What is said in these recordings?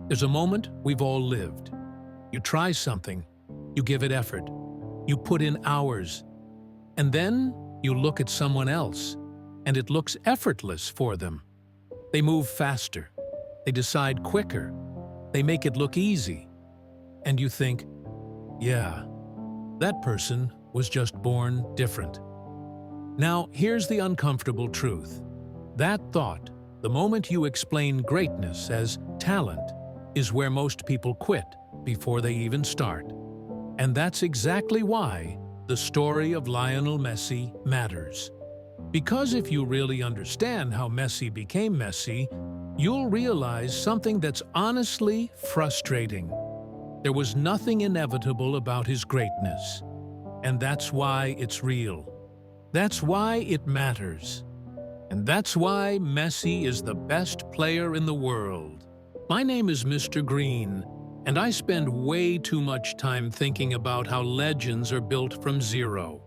There's a moment we've all lived. You try something, you give it effort, you put in hours, and then you look at someone else, and it looks effortless for them. They move faster, they decide quicker, they make it look easy. And you think, yeah, that person was just born different. Now, here's the uncomfortable truth. That thought, the moment you explain greatness as talent, is where most people quit before they even start. And that's exactly why the story of Lionel Messi matters. Because if you really understand how Messi became Messi, you'll realize something that's honestly frustrating. There was nothing inevitable about his greatness. And that's why it's real. That's why it matters. And that's why Messi is the best player in the world. My name is Mr. Green, and I spend way too much time thinking about how legends are built from zero.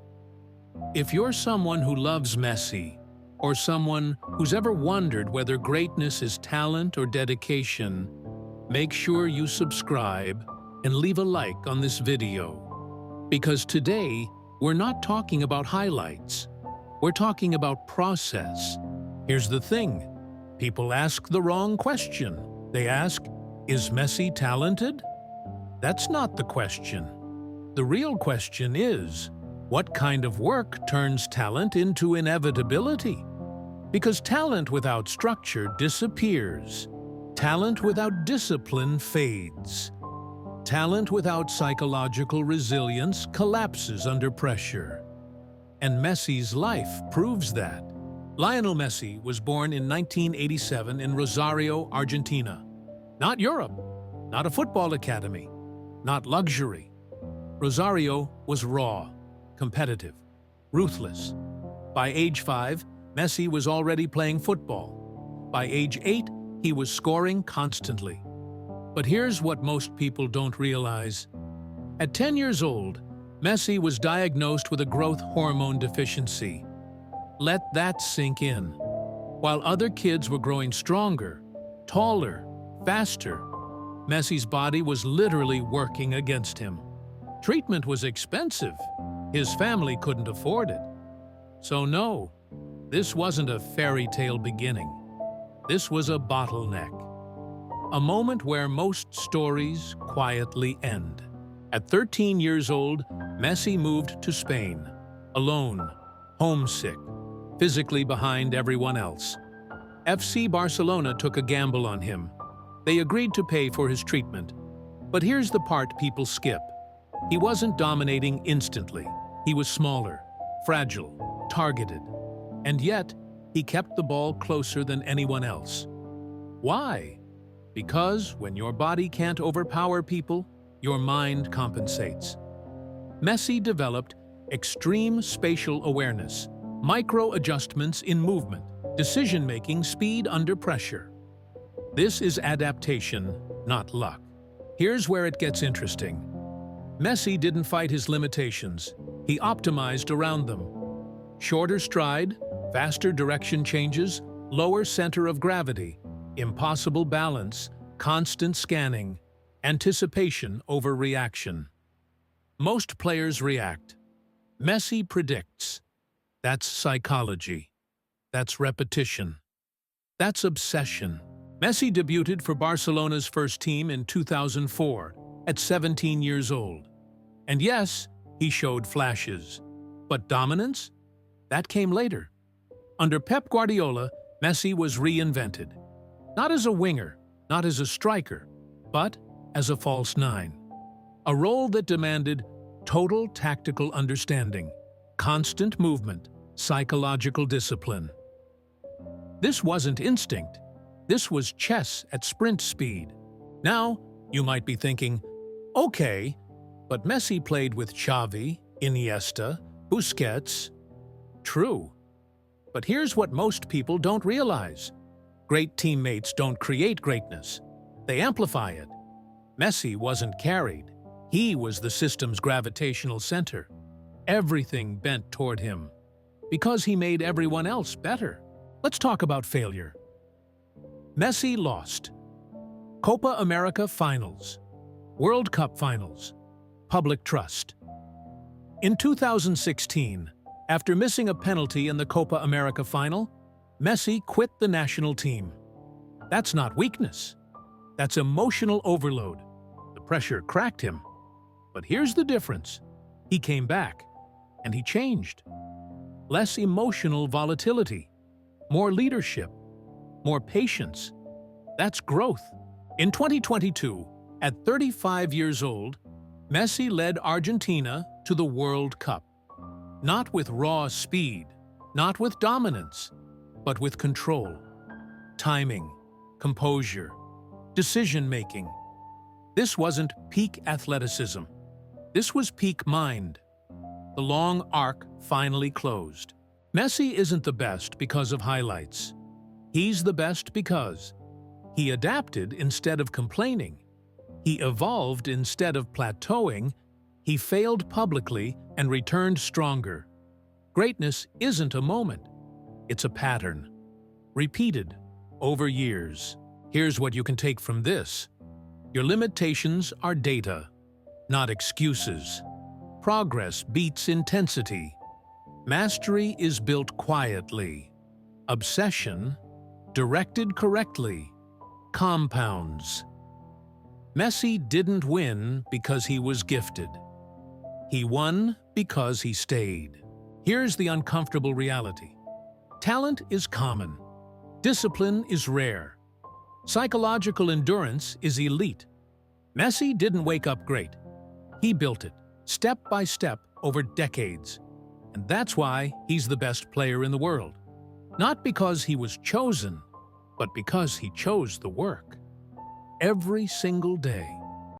If you're someone who loves Messi, or someone who's ever wondered whether greatness is talent or dedication, make sure you subscribe and leave a like on this video. Because today, we're not talking about highlights. We're talking about process. Here's the thing. People ask the wrong question. They ask, is Messi talented? That's not the question. The real question is, what kind of work turns talent into inevitability? Because talent without structure disappears. Talent without discipline fades. Talent without psychological resilience collapses under pressure. And Messi's life proves that. Lionel Messi was born in 1987 in Rosario, Argentina. Not Europe, not a football academy, not luxury. Rosario was raw, competitive, ruthless. By age 5, Messi was already playing football. By age 8, he was scoring constantly. But here's what most people don't realize. At 10 years old, Messi was diagnosed with a growth hormone deficiency. Let that sink in. While other kids were growing stronger, taller, faster, Messi's body was literally working against him. Treatment was expensive. His family couldn't afford it. So no, this wasn't a fairy tale beginning. This was a bottleneck. A moment where most stories quietly end. At 13 years old, Messi moved to Spain, alone, homesick, physically behind everyone else. FC Barcelona took a gamble on him. They agreed to pay for his treatment. But here's the part people skip. He wasn't dominating instantly. He was smaller, fragile, targeted. And yet, he kept the ball closer than anyone else. Why? Because when your body can't overpower people, your mind compensates. Messi developed extreme spatial awareness, micro-adjustments in movement, decision-making speed under pressure. This is adaptation, not luck. Here's where it gets interesting. Messi didn't fight his limitations. He optimized around them. Shorter stride, faster direction changes, lower center of gravity, impossible balance, constant scanning, anticipation over reaction. Most players react. Messi predicts. That's psychology. That's repetition. That's obsession. Messi debuted for Barcelona's first team in 2004, at 17 years old. And yes, he showed flashes. But dominance? That came later. Under Pep Guardiola, Messi was reinvented. Not as a winger, not as a striker, but as a false nine. A role that demanded total tactical understanding, constant movement, psychological discipline. This wasn't instinct. This was chess at sprint speed. Now, you might be thinking, okay, but Messi played with Xavi, Iniesta, Busquets. True. But here's what most people don't realize. Great teammates don't create greatness. They amplify it. Messi wasn't carried. He was the system's gravitational center. Everything bent toward him. Because he made everyone else better. Let's talk about failure. Messi lost. Copa America Finals, World Cup Finals, public trust. In 2016, after missing a penalty in the Copa America final, Messi quit the national team. That's not weakness. That's emotional overload. The pressure cracked him. But here's the difference. He came back, and he changed. Less emotional volatility, more leadership, more patience. That's growth. In 2022, at 35 years old, Messi led Argentina to the World Cup. Not with raw speed, not with dominance, but with control, timing, composure, decision-making. This wasn't peak athleticism. This was peak mind. The long arc finally closed. Messi isn't the best because of highlights. He's the best because he adapted instead of complaining. He evolved instead of plateauing. He failed publicly and returned stronger. Greatness isn't a moment. It's a pattern, repeated over years. Here's what you can take from this. Your limitations are data, not excuses. Progress beats intensity. Mastery is built quietly. Obsession, directed correctly, compounds. Messi didn't win because he was gifted. He won because he stayed. Here's the uncomfortable reality. Talent is common. Discipline is rare. Psychological endurance is elite. Messi didn't wake up great. He built it, step by step, over decades. And that's why he's the best player in the world. Not because he was chosen, but because he chose the work. Every single day.